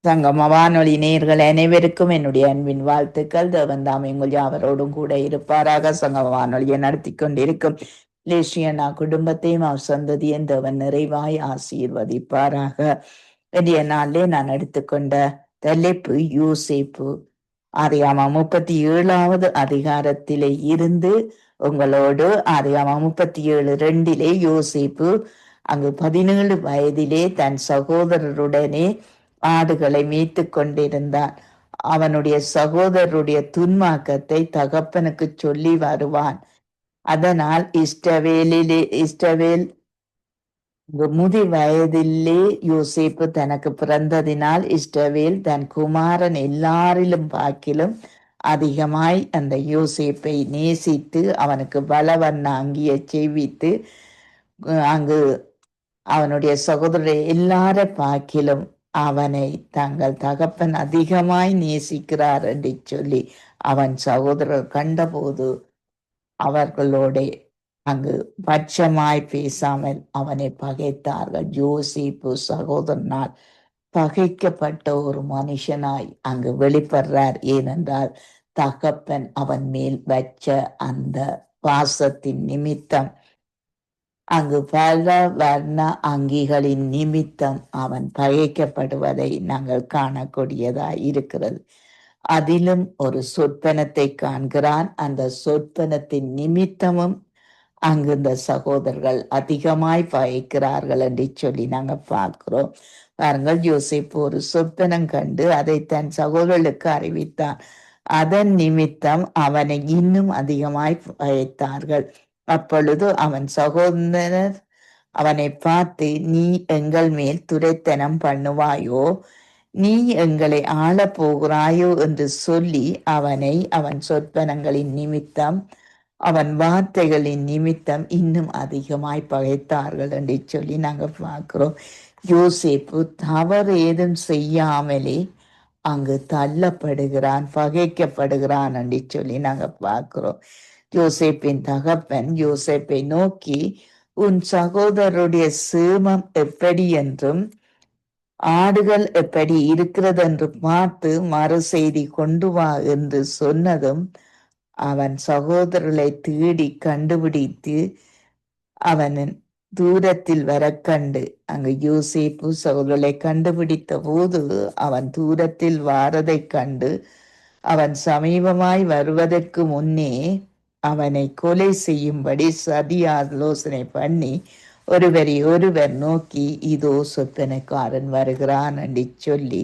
சங்கம வானொலி நேயர்கள் அனைவருக்கும் என்னுடைய அன்பின் வாழ்த்துக்கள். தேவன் தாமே உங்கள் யாவரோடும் கூட இருப்பாராக. சங்கம வானொலியை நடத்தி கொண்டிருக்கும் லேசியனா குடும்பத்தையும் அவர் சந்ததியும் தேவன் நிறைவாய் ஆசீர்வதிப்பாராக. இன்றைய நாளிலே நான் எடுத்துக்கொண்ட தலைப்பு யோசேப்பு. ஆதியாகமம் 37வது அதிகாரத்திலே இருந்து உங்களோடு ஆதியாகமம் 37:2 யோசேப்பு அங்கு 17 வயதிலே தன் சகோதரருடனே ஆடுகளை மேய்த்து கொண்டிருந்தான். அவனுடைய சகோதரருடைய துன்மார்க்கத்தை தகப்பனுக்கு சொல்லி வருவான். அதனால் இஸ்ரவேல் முதி வயதிலே யோசேப்பு தனக்கு பிறந்ததினால் இஸ்ரவேல் தன் குமாரன் எல்லாரிலும் பாக்கிலும் அதிகமாய் அந்த யோசேப்பை நேசித்து அவனுக்கு பலவர்ண அங்கியை செய்வித்து அங்கு அவனுடைய சகோதரரை எல்லார பாக்கிலும் அவனை தங்கள் தகப்பன் அதிகமாய் நேசிக்கிறார் என்று சொல்லி அவன் சகோதரர் கண்டபோது அவர்களோட அங்கு பட்சமாய் பேசாமல் அவனை பகைத்தார்கள். யோசேப்பு சகோதரனால் பகைக்கப்பட்ட ஒரு மனுஷனாய் அங்கு வெளிப்படுறார். ஏனென்றால் தகப்பன் அவன் மேல் வச்ச அந்த பாசத்தின் நிமித்தம் அங்கு பல வர்ண அங்கிகளின் நிமித்தம் அவன் பகைக்கப்படுவதை நாங்கள் காணக்கூடியதாய் இருக்கிறது. அதிலும் ஒரு சொற்பனத்தை காண்கிறான். அந்த சொற்பனத்தின் நிமித்தமும் அங்கு இந்த சகோதரர்கள் அதிகமாய் பகைக்கிறார்கள் என்று சொல்லி நாங்கள் பார்க்கிறோம். பாருங்கள், யோசேப்பு ஒரு சொற்பனம் கண்டு அதை தன் சகோதரர்களுக்கு அறிவித்தான். அதன் நிமித்தம் அவனை இன்னும் அதிகமாய் பகைத்தார்கள். அப்பொழுது அவன் சகோதரர் அவனை பார்த்து, நீ எங்கள் மேல் துரைத்தனம் பண்ணுவாயோ, நீ எங்களை ஆளப் போகிறாயோ என்று சொல்லி அவனை அவன் சொற்பனங்களின் நிமித்தம் அவன் வார்த்தைகளின் நிமித்தம் இன்னும் அதிகமாய் பகைத்தார்கள் என்று சொல்லி நாங்கள் பார்க்கிறோம். யோசேப்பு தவறு ஏதும் செய்யாமலே அங்கு தள்ளப்படுகிறான், பகைக்கப்படுகிறான் என்று சொல்லி நாங்கள் பார்க்கிறோம். யோசேப்பின் தகப்பன் யோசேப்பை நோக்கி, உன் சகோதரருடைய சேமம் எப்படி என்றும் ஆடுகள் எப்படி இருக்கிறது என்று பார்த்து மறு செய்தி கொண்டு வா என்று சொன்னதும் அவன் சகோதரர்களை தேடி கண்டுபிடித்து அவன் தூரத்தில் வர கண்டு அங்கு யோசேப்பு சகோதரர்களை கண்டுபிடித்த போது அவன் தூரத்தில் வாரதை கண்டு அவன் சமீபமாய் வருவதற்கு முன்னே அவனை கொலை செய்யும்படி சதி ஆலோசனை பண்ணி ஒருவர் நோக்கி, இதோ சொப்பனக்காரன் வருகிறான் என்று சொல்லி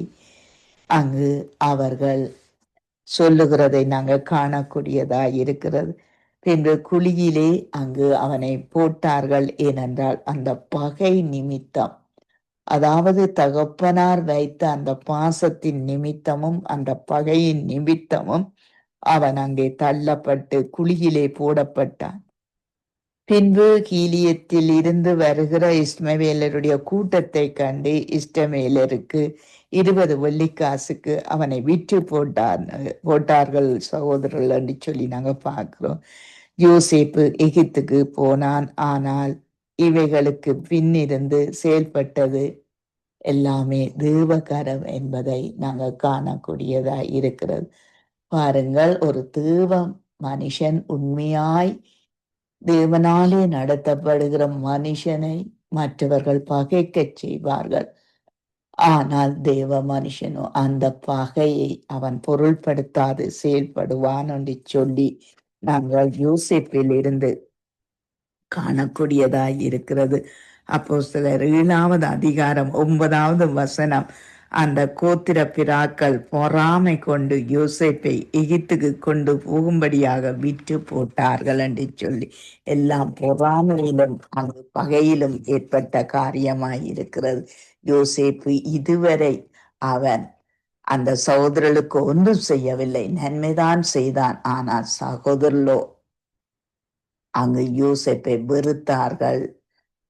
அங்கு அவர்கள் சொல்லுகிறதை நாங்கள் காணக்கூடியதா இருக்கிறது. பின்பு குழியிலே அங்கு அவனை போட்டார்கள். ஏனென்றால் அந்த பகை நிமித்தம், அதாவது தகப்பனார் வைத்த அந்த பாசத்தின் நிமித்தமும் அந்த பகையின் நிமித்தமும் அவன் அங்கே தள்ளப்பட்டு குழியிலே போடப்பட்டான். பின்பு கீலியத்தில் இருந்து வருகிற இஸ்மவேலருடைய கூட்டத்தை கண்டு இஸ்மவேலருக்கு 20 வெள்ளிக்காசுக்கு அவனை விற்று போட்டார்கள் சகோதரர்கள் என்று சொல்லி நாங்க பார்க்கிறோம். யோசேப்பு எகிப்துக்கு போனான். ஆனால் இவைகளுக்கு பின்னிருந்து செயல்பட்டது எல்லாமே தேவகரம் என்பதை நாங்கள் காணக்கூடியதா இருக்கிறது. பாருங்கள், ஒரு தேவ மனுஷன் உண்மையாய் தேவனாலே நடத்தப்படுகிற மனுஷனை மற்றவர்கள் பகைக்க செய்வார்கள். ஆனால் தேவ மனுஷனோ அந்த பகையை அவன் பொருள்படுத்தாது செயல்படுவான் என்று சொல்லி நாங்கள் யோசேப்பில் இருந்து காணக்கூடியதாய் இருக்கிறது. அப்போஸ்தலர் 7வது அதிகாரம் 9வது வசனம், அந்த கோத்திர பிராக்கள் பொறாமை கொண்டு யோசேப்பை எகிப்துக்கு கொண்டு போகும்படியாக விற்று போட்டார்கள் என்று சொல்லி எல்லாம் பொறாமையிலும் அங்கு பகையிலும் ஏற்பட்ட காரியமாய் இருக்கிறது. யோசேப்பு இதுவரை அவன் அந்த சகோதரர்களுக்கு ஒன்றும் செய்யவில்லை, நன்மைதான் செய்தான். ஆனால் சகோதரர்களோ அங்கு யோசேப்பை வெறுத்தார்கள்.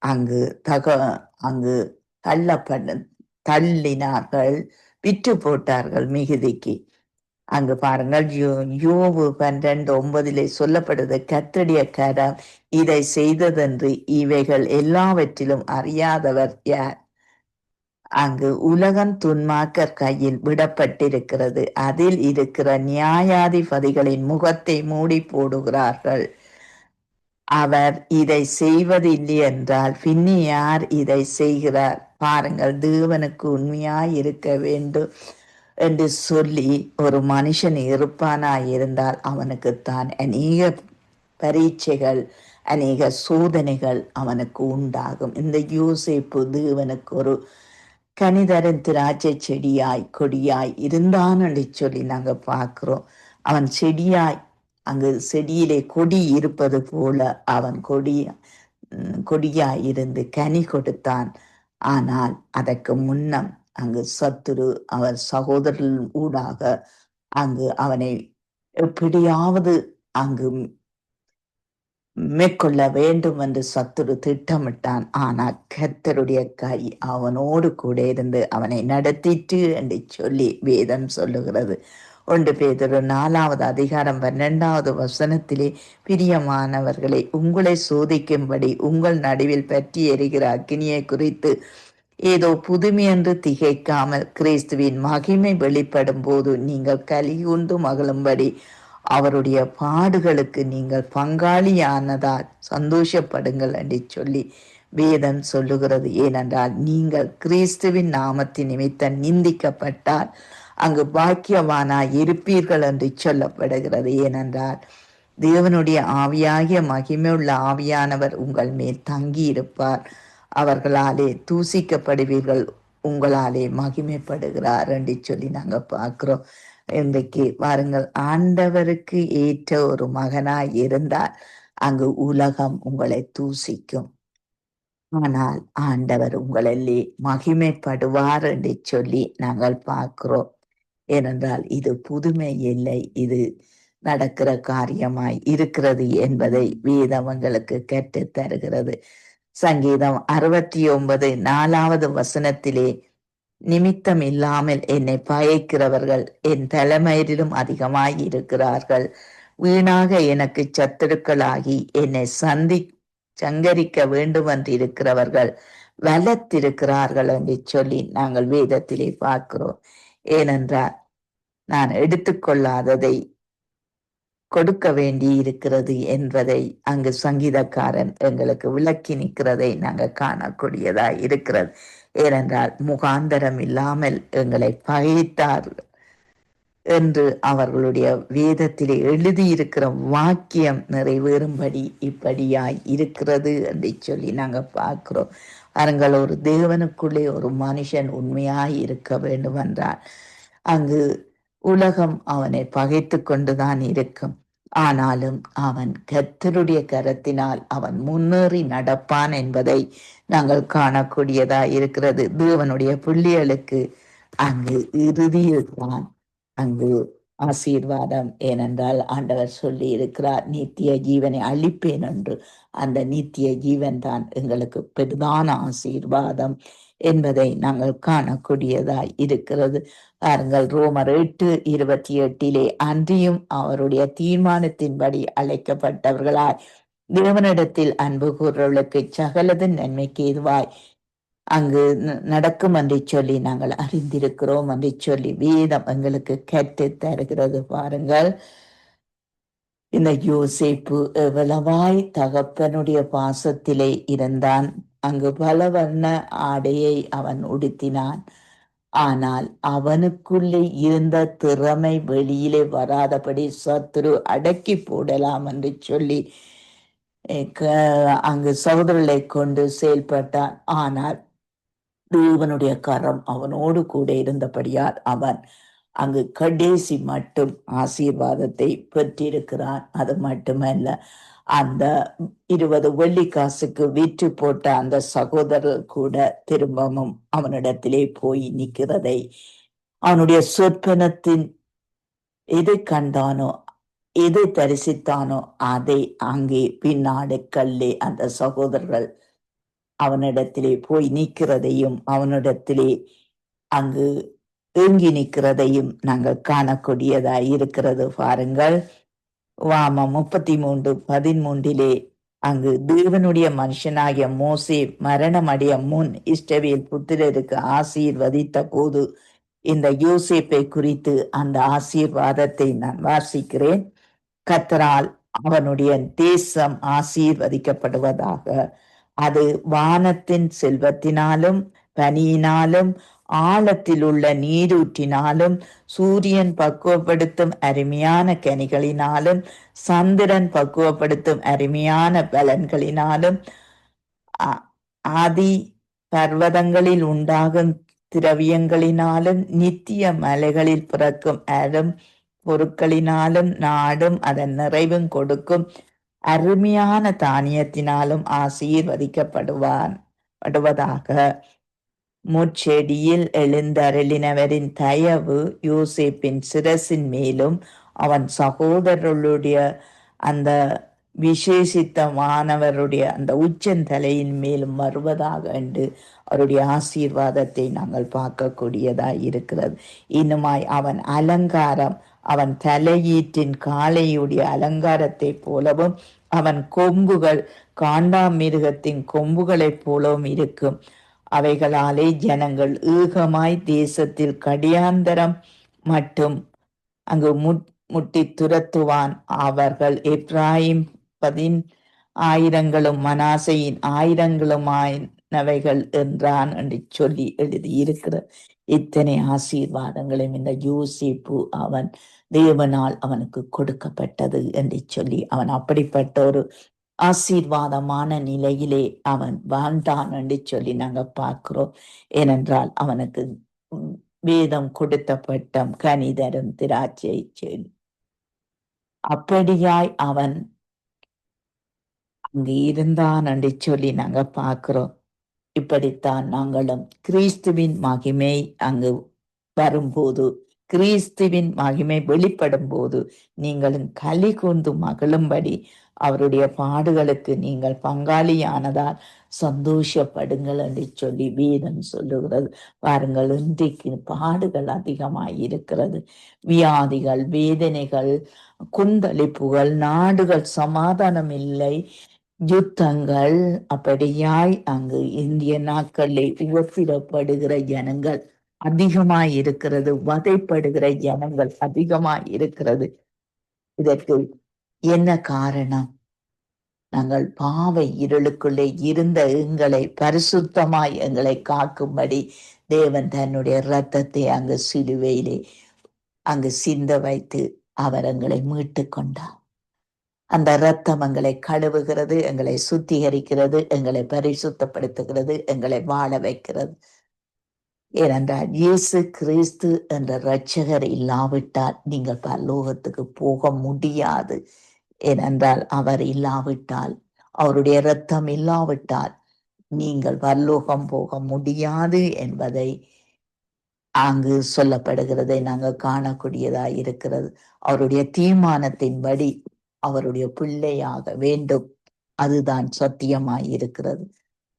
அங்கு தள்ளினார்கள், விற்று போட்டார்கள் மிகுதிக்கு. அங்கு பாருங்கள், யோபு 12:9 சொல்லப்படுது, கர்த்தருடைய கரம் இதை செய்ததென்று இவைகள் எல்லாவற்றிலும் அறியாதவர் யார்? அங்கு உலகம் துன்மார்க்கர் கையில் விடப்பட்டிருக்கிறது. அதில் இருக்கிற நியாயாதிபதிகளின் முகத்தை மூடி போடுகிறார்கள். அவர் இதை செய்வதில்லை என்றால் பின்னி யார் இதை செய்கிறார்? பாருங்கள், தேவனுக்கு உண்மையாய் இருக்க வேண்டும் என்று சொல்லி ஒரு மனுஷன் இருப்பானாய் இருந்தால் அவனுக்குத்தான் அநேக பரீட்சைகள், அநேக சோதனைகள் அவனுக்கு உண்டாகும். இந்த யோசேப்பு தேவனுக்கு ஒரு கனிதரன் திராட்சை செடியாய் கொடியாய் இருந்தான் என்று சொல்லி நாங்க பார்க்கிறோம். அவன் செடியாய், அங்கு செடியிலே கொடி இருப்பது போல அவன் கொடியாய் இருந்து கனி கொடுத்தான். ஆனால் அதற்கு முன்னம் அங்கு சத்துரு அவர் சகோதரர்கள் ஊடாக அங்கு அவனை எப்படியாவது அங்கு மேற்கொள்ள வேண்டும் என்று சத்துரு திட்டமிட்டான். ஆனால் கர்த்தருடைய கை அவனோடு கூட இருந்து அவனை நடத்திட்டு என்று சொல்லி வேதம் சொல்லுகிறது. 1 பேதுரு 4வது அதிகாரம் 12வது வசனத்திலே, பிரியமானவர்களை, உங்களை சோதிக்கும்படி உங்கள் நடுவில் பற்றி எரிகிற அக்கினியை குறித்து ஏதோ புதுமை என்று திகைக்காமல் கிறிஸ்துவின் மகிமை வெளிப்படும் போது நீங்கள் கலிகூர்ந்து மகிழும்படி அவருடைய பாடுகளுக்கு நீங்கள் பங்காளியானதால் சந்தோஷப்படுங்கள் என்று சொல்லி வேதம் சொல்லுகிறது. ஏனென்றால் நீங்கள் கிறிஸ்துவின் நாமத்தின் நிமித்தம் நிந்திக்கப்பட்டால் அங்கு பாக்கியவானாய் இருப்பீர்கள் என்று சொல்லப்படுகிறது. ஏனென்றால் தேவனுடைய ஆவியாகிய மகிமையுள்ள ஆவியானவர் உங்கள் மேல் தங்கி இருப்பார். அவர்களாலே தூசிக்கப்படுவீர்கள், உங்களாலே மகிமைப்படுகிறார் என்று சொல்லி நாங்க பார்க்கிறோம். இன்றைக்கு வாருங்கள், ஆண்டவருக்கு ஏற்ற ஒரு மகனாய் இருந்தால் அங்கு உலகம் உங்களை தூசிக்கும். ஆனால் ஆண்டவர் உங்களிலே மகிமைப்படுவார் என்று சொல்லி நாங்கள் பார்க்கிறோம். ஏனென்றால் இது புதுமை இல்லை, இது நடக்கிற காரியமாய் இருக்கிறது என்பதை வேதம் எங்களுக்கு கற்றுத் தருகிறது. சங்கீதம் 69:4வது வசனத்திலே, நிமித்தம் இல்லாமல் என்னை பயக்கிறவர்கள் என் தலைமையிலும் அதிகமாய் இருக்கிறார்கள். வீணாக எனக்கு சத்துருக்களாகி என்னை சங்கரிக்க வேண்டும் என்று இருக்கிறவர்கள் வலத்திருக்கிறார்கள் என்று சொல்லி நாங்கள் வேதத்திலே பார்க்கிறோம். ஏனென்றால் நான் எடுத்துக்கொள்ளாததை கொடுக்க வேண்டி இருக்கிறது என்பதை அங்கு சங்கீதக்காரன் எங்களுக்கு விளக்கி நிற்கிறதை நாங்கள் காணக்கூடியதாய் இருக்கிறது. ஏனென்றால் முகாந்தரம் இல்லாமல் எங்களை பகைத்தார் என்று அவர்களுடைய வேதத்திலே எழுதியிருக்கிற வாக்கியம் நிறைவேறும்படி இப்படியாய் இருக்கிறது என்று சொல்லி நாங்கள் பார்க்கிறோம். அவர்கள் ஒரு தேவனுக்குள்ளே ஒரு மனுஷன் உண்மையாய் இருக்க வேண்டும் என்றால் அங்கு உலகம் அவனை பகைத்து கொண்டுதான் இருக்கும். ஆனாலும் அவன் கர்த்தருடைய கரத்தினால் அவன் முன்னேறி நடப்பான் என்பதை நாங்கள் காணக்கூடியதா இருக்கிறது. தேவனுடைய பிள்ளைகளுக்கு அங்கு இறுதியில் தான் அங்கு ஆசீர்வாதம். ஏனென்றால் ஆண்டவர் சொல்லி இருக்கிறார், நித்திய ஜீவனை அளிப்பேன் என்று. அந்த நித்திய ஜீவன் தான் எங்களுக்கு பெரிதான ஆசீர்வாதம் என்பதை நாங்கள் காணக்கூடியதாய் இருக்கிறது. பாருங்கள், ரோமர் 8:28 அன்றியும் அவருடைய தீர்மானத்தின்படி அழைக்கப்பட்டவர்களாய் தேவனிடத்தில் அன்பு கூறுவர்களுக்கு சகலது நன்மைக்கு ஏதுவாய் அங்கு நடக்கும் என்று சொல்லி நாங்கள் அறிந்திருக்கிறோம் என்று சொல்லி வேதம் எங்களுக்கு கற்று தருகிறது. பாருங்கள், இந்த யோசேப்பு எவ்வளவாய் தகப்பனுடைய பாசத்திலே இருந்தான். அங்கு பலவர்ண ஆடையை அவன் உடுத்தினான். ஆனால் அவனுக்குள்ளே இருந்த திறமை வெளியிலே வராதபடி சத்துரு அடக்கி போடலாம் என்று சொல்லி அங்கு சகோதரர்களை கொண்டு செயல்பட்டான். ஆனால் தேவனுடைய கரம் அவனோடு கூட இருந்தபடியால் அவன் அங்கு கடைசி மட்டும் ஆசீர்வாதத்தை பெற்றிருக்கிறான். அது மட்டுமல்ல, அந்த 20 வெள்ளிக்காசுக்கு விற்று போட்ட அந்த சகோதரர் கூட திரும்பவும் அவனிடத்திலே போய் நிற்கிறதை, அவனுடைய சொற்பனத்தின் எதை கண்டானோ எதை தரிசித்தானோ அதை அங்கே பின்னாடு கல்லே அந்த சகோதரர்கள் அவனிடத்திலே போய் நிற்கிறதையும் அவனிடத்திலே அங்கு ஏங்கி நிற்கிறதையும் நாங்கள் காணக்கூடியதாய் இருக்கிறது. பாருங்கள், வாமம் 33:13 அங்கு தேவனுடைய மனுஷனாகிய மோசே மரணமடைய முன் இஸ்ரவேல் புத்திரருக்கு ஆசீர்வதித்த போது இந்த யோசேப்பை குறித்து அந்த ஆசீர்வாதத்தை நான் வாசிக்கிறேன். கர்த்தரால் அவனுடைய தேசம் ஆசீர்வதிக்கப்படுவதாக. அது வானத்தின் செல்வத்தினாலும் பனியினாலும் ஆழத்தில் உள்ள நீரூற்றினாலும் சூரியன் பக்குவப்படுத்தும் அருமையான கனிகளினாலும் சந்திரன் பக்குவப்படுத்தும் அருமையான பலன்களினாலும் ஆ- ஆதி பர்வதங்களில் உண்டாகும் திரவியங்களினாலும் நித்திய மலைகளில் பிறக்கும் அரும் பொருட்களினாலும் நாடும் அதன் நிறைவும் கொடுக்கும் அருமையான தானியத்தினாலும் ஆசீர்வதிக்கப்படுவான் படுவதாக. முட்செடியில் எழுந்தருளினவரின் தயவு யோசேப்பின் சிரசின் மேலும் அவன் சகோதரர்களுடைய அந்த விசேஷித்தமானவருடைய அந்த உச்சந்தலையின் மேலும் வருவதாக என்று அவருடைய ஆசீர்வாதத்தை நாங்கள் பார்க்கக்கூடியதாய் இருக்கிறது. இன்னுமாய் அவன் அலங்காரம் அவன் தலையீற்றின் காளையுடைய அலங்காரத்தை போலவும் அவன் கொம்புகள் காண்டாமிருகத்தின் கொம்புகளைப் போலவும் இருக்கும். அவைகளாலே ஜனங்கள் ஏகமாய் தேசத்தில் கடியாந்தரம் மட்டும் அங்கு முட்டி துரத்துவான். அவர்கள் எப்ராயிம் 10,000 மனாசையின் 1000 என்றான் என்று சொல்லி எழுதியிருக்கிறது. இத்தனை ஆசீர்வாதங்களும் இந்த யோசேப்பு அவன் தேவனால் அவனுக்கு கொடுக்கப்பட்டது என்று சொல்லி அவன் அப்படிப்பட்ட ஒரு ஆசீர்வாதமான நிலையிலே அவன் வாழ்ந்தான் என்று சொல்லி நாங்க பார்க்கிறோம். ஏனென்றால் அவனுக்கு வேதம் கொடுத்த பட்டம் கனிதரும் திராட்சை செடி. அப்படியாய் அவன் அங்கு இருந்தான் என்று சொல்லி நாங்க பார்க்கிறோம். இப்படித்தான் நாங்களும் கிறிஸ்துவின் மகிமை அங்கு வரும்போது, கிறிஸ்துவின் மகிமை வெளிப்படும் போது நீங்களும் களி கூர்ந்து மகிழும்படி அவருடைய பாடுகளுக்கு நீங்கள் பங்காளியானதால் சந்தோஷப்படுங்கள் என்று சொல்லி வேதம் சொல்லுகிறது. பாருங்கள், இன்றைக்கு பாடுகள் அதிகமாய் இருக்கிறது. வியாதிகள், வேதனைகள், குந்தளிப்புகள், நாடுகள் சமாதானம் இல்லை, யுத்தங்கள். அப்படியாய் அங்கு இந்திய நாட்களில் உவப்பிடப்படுகிற ஜனங்கள் அதிகமாய் இருக்கிறது, வதைப்படுகிற ஜனங்கள் அதிகமாய் இருக்கிறது. இதற்கு என்ன காரணம்? நாங்கள் பாவ இருளுக்குள்ளே இருந்த எங்களை பரிசுத்தமாய் எங்களை காக்கும்படி தேவன் தன்னுடைய இரத்தத்தை அங்கு சிலுவையிலே அங்கு சிந்த வைத்து அவர் எங்களை மீட்டு கொண்டார். அந்த இரத்தம் எங்களை கழுவுகிறது, எங்களை சுத்திகரிக்கிறது, எங்களை பரிசுத்தப்படுத்துகிறது, எங்களை வாழ வைக்கிறது. ஏனென்றால் இயேசு கிறிஸ்து என்ற இரட்சகர் இல்லாவிட்டால் நீங்கள் பரலோகத்துக்கு போக முடியாது. ஏனென்றால் அவர் இல்லாவிட்டால், அவருடைய இரத்தம் இல்லாவிட்டால் நீங்கள் பரலோகம் போக முடியாது என்பதை அங்கு சொல்லப்படுகிறதை நாங்கள் காணக்கூடியதாய் இருக்கிறது. அவருடைய தீர்மானத்தின்படி அவருடைய பிள்ளையாக வேண்டும், அதுதான் சத்தியமாய் இருக்கிறது.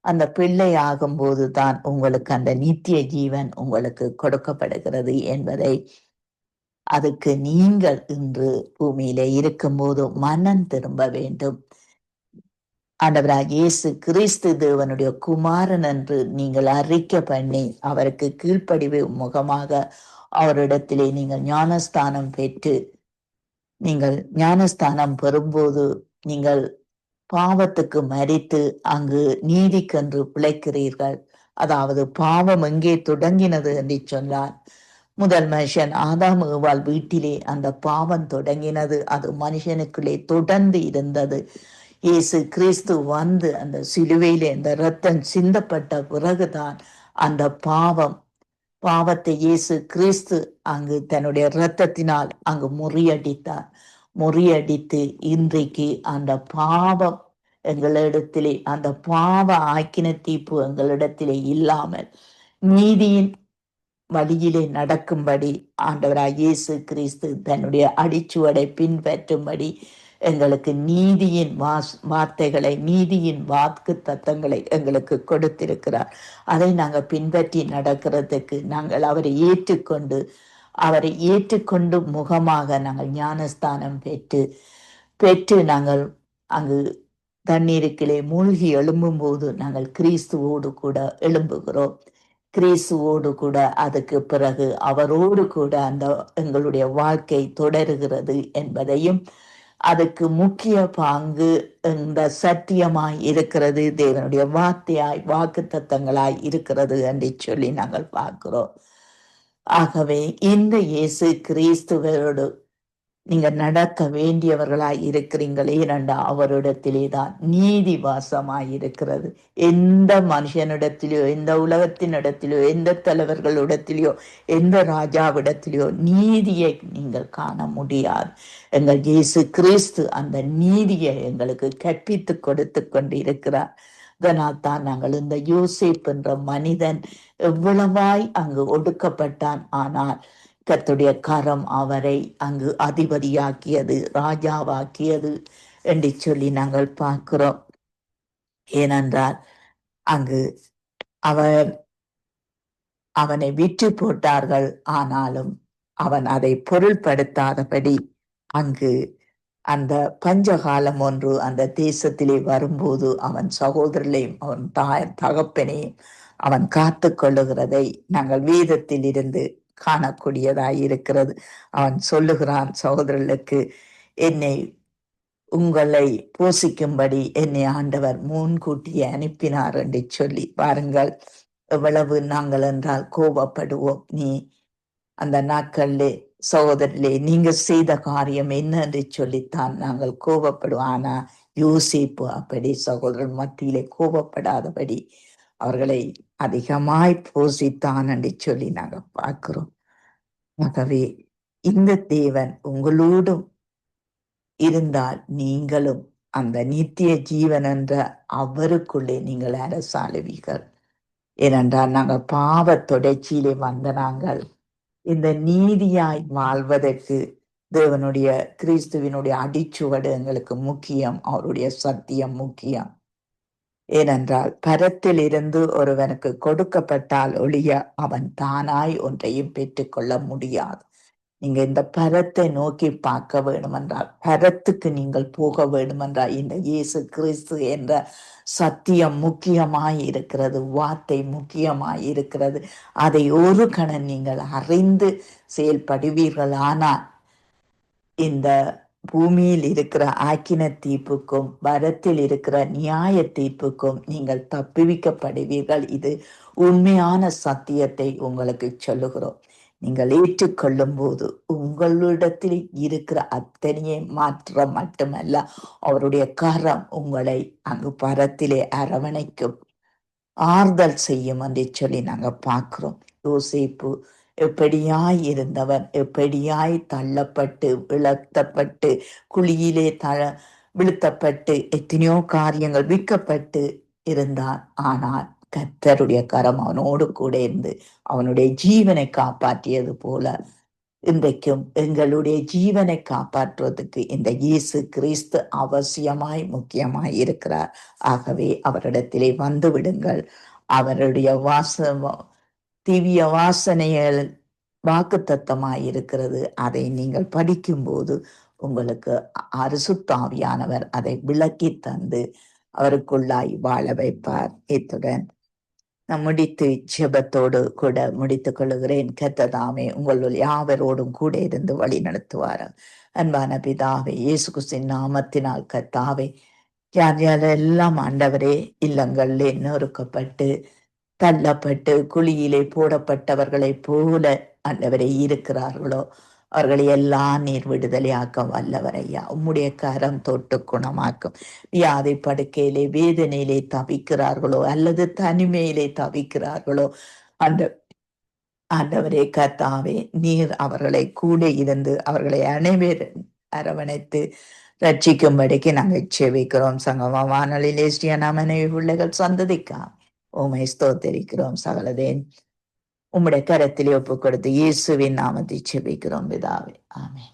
அந்த பிள்ளை ஆகும்போது தான் உங்களுக்கு அந்த நித்திய ஜீவன் உங்களுக்கு கொடுக்கப்படுகிறது என்பதை, அதுக்கு நீங்கள் இன்று பூமியில இருக்கும்போது மனம் திரும்ப வேண்டும். ஆண்டவராக இயேசு கிறிஸ்து தேவனுடைய குமாரன் என்று நீங்கள் அறிக்கை பண்ணி அவருக்கு கீழ்ப்படிவு முகமாக அவரிடத்திலே நீங்கள் ஞானஸ்தானம் பெற்று, நீங்கள் ஞானஸ்தானம் பெறும்போது நீங்கள் பாவத்துக்கு மரித்து அங்கு நீதிக்கென்று பிழைக்கிறீர்கள். அதாவது பாவம் எங்கே தொடங்கினது என்று சொன்னார், முதல் மனுஷன் ஆதாம் ஏவாள் வீட்டிலே அந்த பாவம் தொடங்கினது. அது மனுஷனுக்குள்ளே தொடர்ந்து இருந்தது. இயேசு கிறிஸ்து வந்து அந்த சிலுவையிலே அந்த இரத்தம் சிந்தப்பட்ட பிறகுதான் அந்த பாவத்தை இயேசு கிறிஸ்து அங்கு தன்னுடைய இரத்தத்தினால் அங்கு முறியடித்து இன்றைக்கு அந்த பாவம் எங்களிடத்திலே, அந்த பாவ ஆக்கின தீர்ப்பு எங்களிடத்திலே இல்லாமல் நீதியின் வழியிலே நடக்கும்படி ஆண்டவராய் இயேசு கிறிஸ்து தன்னுடைய அடிச்சுவடை பின்பற்றும்படி எங்களுக்கு நீதியின் வார்த்தைகளை, நீதியின் வாக்கு தத்தங்களை எங்களுக்கு கொடுத்திருக்கிறார். அதை நாங்கள் பின்பற்றி நடக்கிறதுக்கு நாங்கள் அவரை ஏற்றுக்கொண்டு முகமாக நாங்கள் ஞானஸ்தானம் பெற்று நாங்கள் அங்கு தண்ணீருக்குள்ளே மூழ்கி எழும்பும் போது நாங்கள் கிறிஸ்துவோடு கூட எழும்புகிறோம். கிறிஸ்துவோடு கூட அதுக்கு பிறகு அவரோடு கூட அந்த எங்களுடைய வாழ்க்கை தொடருகிறது என்பதையும், அதுக்கு முக்கிய பங்கு இந்த சத்தியமாய் இருக்கிறது, தேவனுடைய வார்த்தையாய் வாக்குத்தத்தங்களாய் இருக்கிறது என்று சொல்லி நாங்கள் பார்க்கிறோம். ஆகவே இந்த இயேசு கிறிஸ்துவோடு நீங்க நடக்க வேண்டியவர்களாய் இருக்கிறீங்களே, ஏனென்றா அவரிடத்திலே தான் நீதி வாசமாய் இருக்கிறது. எந்த மனுஷனிடத்திலோ, எந்த உலகத்தினிடத்திலோ, எந்த தலைவர்களிடத்திலோ, எந்த ராஜாவிடத்திலோ நீதியை நீங்கள் காண முடியாது. எங்கள் இயேசு கிறிஸ்து அந்த நீதியை எங்களுக்கு கற்பித்து கொடுத்து கொண்டு இருக்கிறார். அதனால் தான் நாங்கள் இந்த யோசேப்பு என்ற மனிதன் எவ்வளவாய் அங்கு ஒடுக்கப்பட்டான், ஆனால் கர்த்தருடைய கரம் அவரை அங்கு அதிபதியாக்கியது, ராஜாவாக்கியது என்று சொல்லி நாங்கள் பார்க்கிறோம். ஏனென்றால் அங்கு அவர் அவனை விற்று போட்டார்கள், ஆனாலும் அவன் அதை பொருள்படுத்தாதபடி அங்கு அந்த பஞ்சகாலம் ஒன்று அந்த தேசத்திலே வரும்போது அவன் சகோதரர்களையும் அவன் தகப்பனையும் அவன் காத்து கொள்ளுகிறதை நாங்கள் வேதத்தில் இருந்து காணக்கூடியதாய் இருக்கிறது. அவன் சொல்லுகிறான் சகோதரர்களுக்கு, என்னை உங்களை போஷிக்கும்படி என்னை ஆண்டவர் முன்கூட்டியே அனுப்பினார் என்று சொல்லி பாருங்கள். எவ்வளவு நாங்கள் என்றால் கோபப்படுவோம். நீ அந்த நாட்களிலே சகோதரிலே நீங்க செய்த காரியம் என்ன என்று சொல்லித்தான் நாங்கள் கோபப்படுவோம். ஆனா யோசிப்பு அப்படி சகோதரன் மத்தியிலே கோபப்படாதபடி அவர்களை அதிகமாய் போஷித்தான் என்று சொல்லி நாங்கள் பார்க்கிறோம். ஆகவே இந்த தேவன் உங்களோடும் இருந்தால் நீங்களும் அந்த நித்திய ஜீவன் என்ற அவருக்குள்ளே நீங்கள் அரசாளுவீர்கள். ஏனென்றால் நாங்கள் பாவ தொடர்ச்சியிலே வந்த நாங்கள் இந்த நீதியாய் வாழ்வதற்கு தேவனுடைய கிறிஸ்துவினுடைய அடிச்சுவடு எங்களுக்கு முக்கியம். அவருடைய சத்தியம் முக்கியம். ஏனென்றால் பரத்தில் இருந்து ஒருவனுக்கு கொடுக்கப்பட்டால் ஒழிய அவன் தானாய் ஒன்றையும் பெற்றுக்கொள்ள முடியாது. நீங்க இந்த பரத்தை நோக்கி பார்க்க வேண்டுமென்றால், பரத்துக்கு நீங்கள் போக வேண்டுமென்றால் இந்த இயேசு கிறிஸ்து என்ற சத்தியம் முக்கியமாய் இருக்கிறது, வார்த்தை முக்கியமாய் இருக்கிறது. அதை ஒரு கணம் நீங்கள் அறிந்து செயல்படுவீர்கள். ஆனால் இந்த பூமியில் இருக்கிற ஆக்கின தீர்ப்புக்கும் பரத்தில் இருக்கிற நியாய தீர்ப்புக்கும் நீங்கள் தப்புவிக்கப்படுவீர்கள். இது உண்மையான சத்தியத்தை உங்களுக்கு சொல்லுகிறோம். நீங்கள் ஏற்றுக்கொள்ளும் போது உங்களிடத்தில் இருக்கிற அத்தனையை மாற்றம் மட்டுமல்ல, அவருடைய கரம் உங்களை அங்கு பரத்திலே அரவணைக்கும், ஆறுதல் செய்யும் என்று சொல்லி நாங்க பார்க்கிறோம். யோசேப்பு எப்படியாய் இருந்தவன், எப்படியாய் தள்ளப்பட்டு விழத்தப்பட்டு குழியிலே விழுத்தப்பட்டு எத்தனையோ காரியங்கள் விற்கப்பட்டு இருந்தான். ஆனால் கர்த்தருடைய கரம் அவனோடு கூட இருந்து அவனுடைய ஜீவனை காப்பாற்றியது போல இன்றைக்கும் எங்களுடைய ஜீவனை காப்பாற்றுவதற்கு இந்த இயேசு கிறிஸ்து அவசியமாய் முக்கியமாய் இருக்கிறார். ஆகவே அவரிடத்திலே வந்து விடுங்கள். அவருடைய திவ்ய வாசனைகள் வாக்குத்தத்தமாய் இருக்கிறது. அதை நீங்கள் படிக்கும்போது உங்களுக்கு அரிசுத்தாவியானவர் அதை விளக்கி தந்து அவருக்குள்ளாய் வாழ வைப்பார். இத்துடன் நான் முடித்து ஜெபத்தோடு கூட முடித்துக் கொள்ளுகிறேன். கர்த்ததாமே உங்களுள் யாவரோடும் கூட இருந்து வழி நடத்துவார். அன்பான பிதாவே, இயேசு கிறிஸ்துவின் நாமத்தினால் கர்த்தாவே, யார் யாரெல்லாம் ஆண்டவரே இல்லங்களிலே நொறுக்கப்பட்டு தள்ளப்பட்டு குழியிலே போடப்பட்டவர்களைப் போல ஆண்டவரே இருக்கிறார்களோ, அவர்களை எல்லாம் நீர் விடுதலையாக்க வல்லவரையா. உம்முடைய கரம் தொட்டு குணமாக்கும். வியாதி படுக்கையிலே வேதனையிலே தவிக்கிறார்களோ அல்லது தனிமையிலே தவிக்கிறார்களோ, ஆண்டவரே கர்த்தாவே, நீர் அவர்களை கூட இருந்து அவர்களை அரவணைத்து ரட்சிக்கும்படிக்கு நாங்கள் செபிக்கிறோம். சங்கம வானொலியிலே மனைவி பிள்ளைகள் சந்ததிக்கா உமை ஸ்தோத்தரிக்கிறோம். சகலதேன் உம்முடைய கரத்திலே ஒப்புக் கொடுத்து இயேசுவின் நாமத்தை செபிக்கிறோம் பிதாவே, ஆமென்.